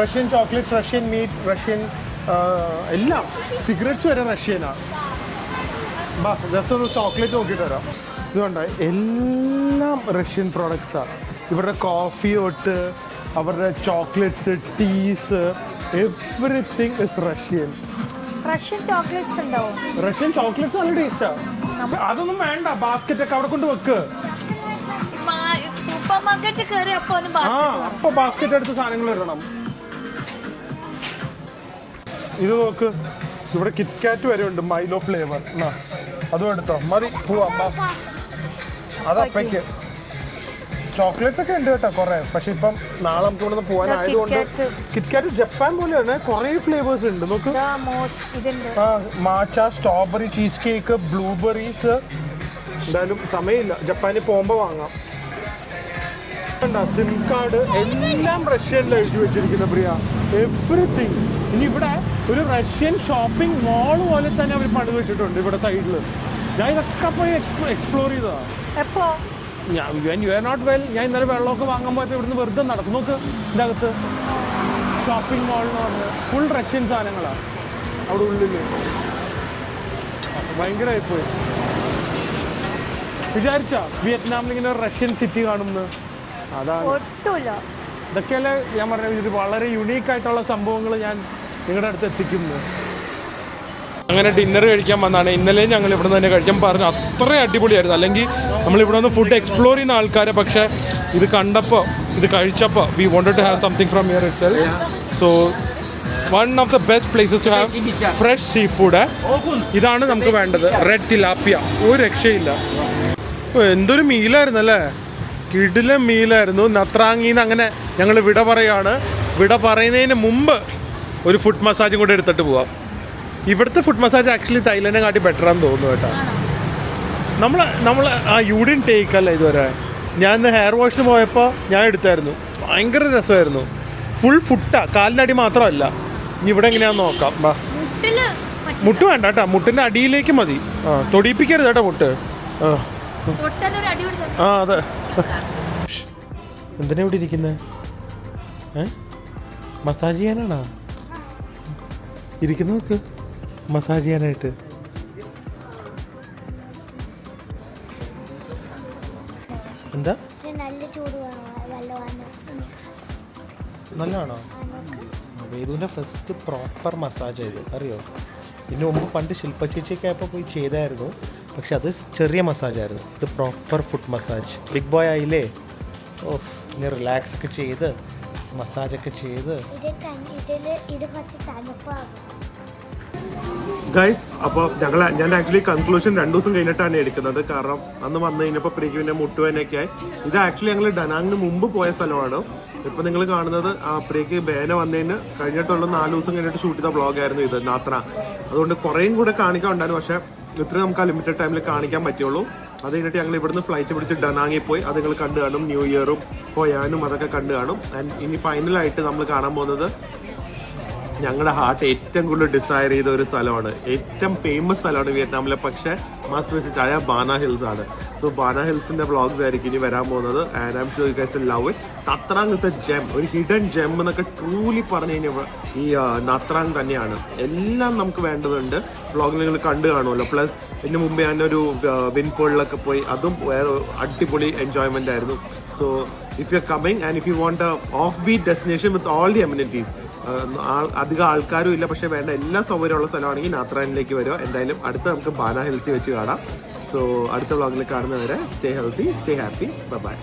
Russian chocolates, Russian meat, Russian എല്ലാം. സിഗരറ്റ്സ് വരെ റഷ്യനാണ്. ജസ്റ്റ് ഒന്ന് ചോക്ലേറ്റ് നോക്കിയിട്ട് വരാം. ഇതുകൊണ്ട് എല്ലാം റഷ്യൻ പ്രോഡക്ട്സാണ്. ഇവരുടെ കോഫി തൊട്ട് അവരുടെ chocolates, teas, everything is Russian. Russian chocolates ഉണ്ടാവും. റഷ്യൻ ചോക്ലേറ്റ്സ് നല്ല ടേസ്റ്റാണ്. അതൊന്നും വേണ്ട, ബാസ്ക്കറ്റ് ഒക്കെ അവിടെ കൊണ്ട് വെക്ക്. സൂപ്പർ മാർക്കറ്റ് കയറി അപ്പൊ ബാസ്ക്കറ്റ് എടുത്ത് സാധനങ്ങൾ ഇടണം. ഇത് നോക്ക്, ഇവിടെ കിറ്റ്കാറ്റ് വരെ ഉണ്ട്, മൈലോ ഫ്ലേവർ. അതും എടുത്തോ, മതി പോവാം. അതപ്പയ്ക്ക് ചോക്ലേറ്റ്സ് ഒക്കെ ഉണ്ട് കേട്ടോ കുറേ. പക്ഷെ ഇപ്പം നാളെ നമുക്ക് ഇവിടെ നിന്ന് പോകാനായതുകൊണ്ട് കിറ്റ്കാറ്റ് ജപ്പാൻ പോലെയാണ്, കുറേ ഫ്ലേവേഴ്സ് ഉണ്ട്. നോക്ക്, മാച്ച, സ്ട്രോബെറി, ചീസ് കേക്ക്, ബ്ലൂബെറീസ്. എന്തായാലും സമയമില്ല, ജപ്പാനിൽ പോകുമ്പോൾ വാങ്ങാം. സിം കാർഡ് എല്ലാം റഷ്യനിൽ എഴുതി വെച്ചിരിക്കുന്ന പ്രിയ, എവറിത്തിങ്. ഇനി ഇവിടെ ഒരു റഷ്യൻ ഷോപ്പിംഗ് മോൾ പോലെ തന്നെ അവർ പണിത് വെച്ചിട്ടുണ്ട് ഇവിടെ സൈഡിൽ. ഞാൻ ഇതൊക്കെ പോയി എക്സ്പ്ലോർ ചെയ്തതാണ്. ഞാൻ ഇന്നലെ വെള്ളമൊക്കെ വാങ്ങാൻ പോയപ്പോൾ ഇവിടുന്ന് വെറുതെ നടക്കും. നോക്ക്, ഇതിൻ്റെ അകത്ത് ഷോപ്പിംഗ് മോൾ എന്ന് പറഞ്ഞാൽ ഫുൾ റഷ്യൻ സാധനങ്ങളാണ് അവിടെ ഉള്ളിൽ. ഭയങ്കരമായിപ്പോയി. വിചാരിച്ചാ വിയറ്റ്നാമിൽ ഇങ്ങനെ ഒരു റഷ്യൻ സിറ്റി കാണുന്നു? അതാണ്. ഇതൊക്കെയല്ലേ ഞാൻ പറഞ്ഞത്, ഇത് വളരെ യുണീക്കായിട്ടുള്ള സംഭവങ്ങൾ ഞാൻ നിങ്ങളുടെ അടുത്ത് എത്തിക്കുന്നത്. അങ്ങനെ ഡിന്നർ കഴിക്കാൻ വന്നതാണ്. ഇന്നലെ ഞങ്ങൾ ഇവിടെ നിന്ന് തന്നെ കഴിക്കാൻ പറഞ്ഞു, അത്രയും അടിപൊളിയായിരുന്നു. അല്ലെങ്കിൽ നമ്മളിവിടെ നിന്ന് ഫുഡ് എക്സ്പ്ലോർ ചെയ്യുന്ന ആൾക്കാരെ, പക്ഷേ ഇത് കണ്ടപ്പോൾ ഇത് കഴിച്ചപ്പോൾ we wanted to have something from here itself. So one of the best places to have fresh sea food. ഇതാണ് നമുക്ക് വേണ്ടത്. റെഡ് തിലാപ്പിയ, ഒരു രക്ഷയില്ല. എന്തൊരു മീലായിരുന്നു അല്ലേ, കിടിലൻ മീലായിരുന്നു. നത്രാങ്ങിന്ന് അങ്ങനെ ഞങ്ങൾ വിട പറയാണ്. വിട പറയുന്നതിന് മുമ്പ് ഒരു ഫുഡ് മസാജും കൂടെ എടുത്തിട്ട് പോവാം. ഇവിടുത്തെ ഫുഡ് മസാജ് ആക്ച്വലി തായ്ലൻഡിനെ കാട്ടി ബെറ്ററാന്ന് തോന്നുന്നു കേട്ടോ. നമ്മൾ യൂഡിൻ ടേക്ക് അല്ല ഇതുവരെ. ഞാൻ ഇന്ന് ഹെയർ വാഷിന് പോയപ്പോൾ ഞാൻ എടുത്തായിരുന്നു, ഭയങ്കര രസമായിരുന്നു. ഫുൾ ഫുട്ടാ, കാലിനടി മാത്രമല്ല. ഇനി ഇവിടെ എങ്ങനെയാണെന്ന് നോക്കാം. വാ, മുട്ട് വേണ്ട കേട്ടോ, മുട്ടിൻ്റെ അടിയിലേക്ക് മതി. തൊടിയിപ്പിക്കരുത് കേട്ടോ മുട്ട്. അതെ. എന്തിനാ ഇവിടെ ഇരിക്കുന്നത്? മസാജ് ചെയ്യാനാണോ ഇരിക്കുന്നത്? നോക്ക്, മസാജ് ചെയ്യാനായിട്ട്. എന്താ നല്ലതാണോ? വേദുവിൻ്റെ ഫസ്റ്റ് പ്രോപ്പർ മസാജ് ആയത് അറിയോ? ഇതിന് മുമ്പ് പണ്ട് ശില്പ ചേച്ചിയൊക്കെ ആയപ്പോൾ പോയി ചെയ്തായിരുന്നു, പക്ഷെ അത് ചെറിയ മസാജായിരുന്നു. ഇത് proper food massage. Big boy ആയില്ലേ? ഓഫ്, ഇനി റിലാക്സ് ഒക്കെ ചെയ്ത് മസാജൊക്കെ ചെയ്ത്. ഗൈസ്, അപ്പോൾ ഞാൻ ആക്ച്വലി കൺക്ലൂഷൻ 2 ദിവസം കഴിഞ്ഞിട്ടാണ് എടുക്കുന്നത്. കാരണം അന്ന് വന്നു കഴിഞ്ഞപ്പോൾ പ്രീക്കുവിൻ്റെ മുട്ടുവേനൊക്കെ ആയി. ഇത് ആക്ച്വലി ഞങ്ങൾ ഡനാങ്ങിന് മുമ്പ് പോയ സ്ഥലമാണ്. ഇപ്പം നിങ്ങൾ കാണുന്നത് പ്രീക്ക് ബേന വന്നതിന് കഴിഞ്ഞിട്ടുള്ള 4 ദിവസം കഴിഞ്ഞിട്ട് ഷൂട്ട് ചെയ്ത വ്ളോഗായിരുന്നു ഇത്, നാത്ര. അതുകൊണ്ട് കുറേയും കൂടെ കാണിക്കാൻ ഉണ്ടായിരുന്നു, പക്ഷേ ഇത്രയും നമുക്ക് ആ ലിമിറ്റഡ് ടൈമിൽ കാണിക്കാൻ പറ്റുള്ളൂ. അത് കഴിഞ്ഞിട്ട് ഞങ്ങൾ ഇവിടുന്ന് ഫ്ലൈറ്റ് പിടിച്ച് ഡനാങ്ങിൽ പോയി. അത് നിങ്ങൾ കണ്ടു കാണും. ന്യൂ ഇയറും പോയാനും അതൊക്കെ കണ്ടു കാണും. ആൻഡ് ഇനി ഫൈനലായിട്ട് നമ്മൾ കാണാൻ പോകുന്നത് ഞങ്ങളുടെ ഹാർട്ട് ഏറ്റവും കൂടുതൽ ഡിസയർ ചെയ്ത ഒരു സ്ഥലമാണ്, ഏറ്റവും ഫേമസ് സ്ഥലമാണ് വിയറ്റ്നാമിലെ. പക്ഷേ മസ്റ്റ് വിസിറ്റ് ആയ ബാന ഹിൽസ് ആണ്. സോ ബാന ഹിൽസിന്റെ വ്ളോഗ്സ് ആയിരിക്കും ഇനി വരാൻ പോകുന്നത്. And I'm sure you guys will love it. Nha Trang is a gem, ഒരു ഹിഡൻ ജെം എന്നൊക്കെ ട്രൂലി പറഞ്ഞു കഴിഞ്ഞാൽ ഈ നത്രാങ് തന്നെയാണ്. എല്ലാം നമുക്ക് വേണ്ടതുണ്ട്. വ്ളോഗിൽ നിങ്ങൾ കണ്ടു കാണുമല്ലോ. പ്ലസ് ഇതിന് മുമ്പ് ഞാനൊരു വിൻപൂളിലൊക്കെ പോയി, അതും വേറെ അടിപൊളി എൻജോയ്മെന്റ് ആയിരുന്നു. So if you are coming and if you want of beat destination with all the amenities, അധികം ആൾക്കാരും ഇല്ല പക്ഷേ വേണ്ട എല്ലാ സൗകര്യമുള്ള സ്ഥലമാണെങ്കിൽ നാത്രാനിലേക്ക് വരിക. എന്തായാലും അടുത്ത നമുക്ക് ബാന ഹിൽസിൽ വെച്ച് കാണാം. സോ അടുത്ത വ്ളോഗിൽ കാണുന്നവരെ stay healthy, stay happy, by.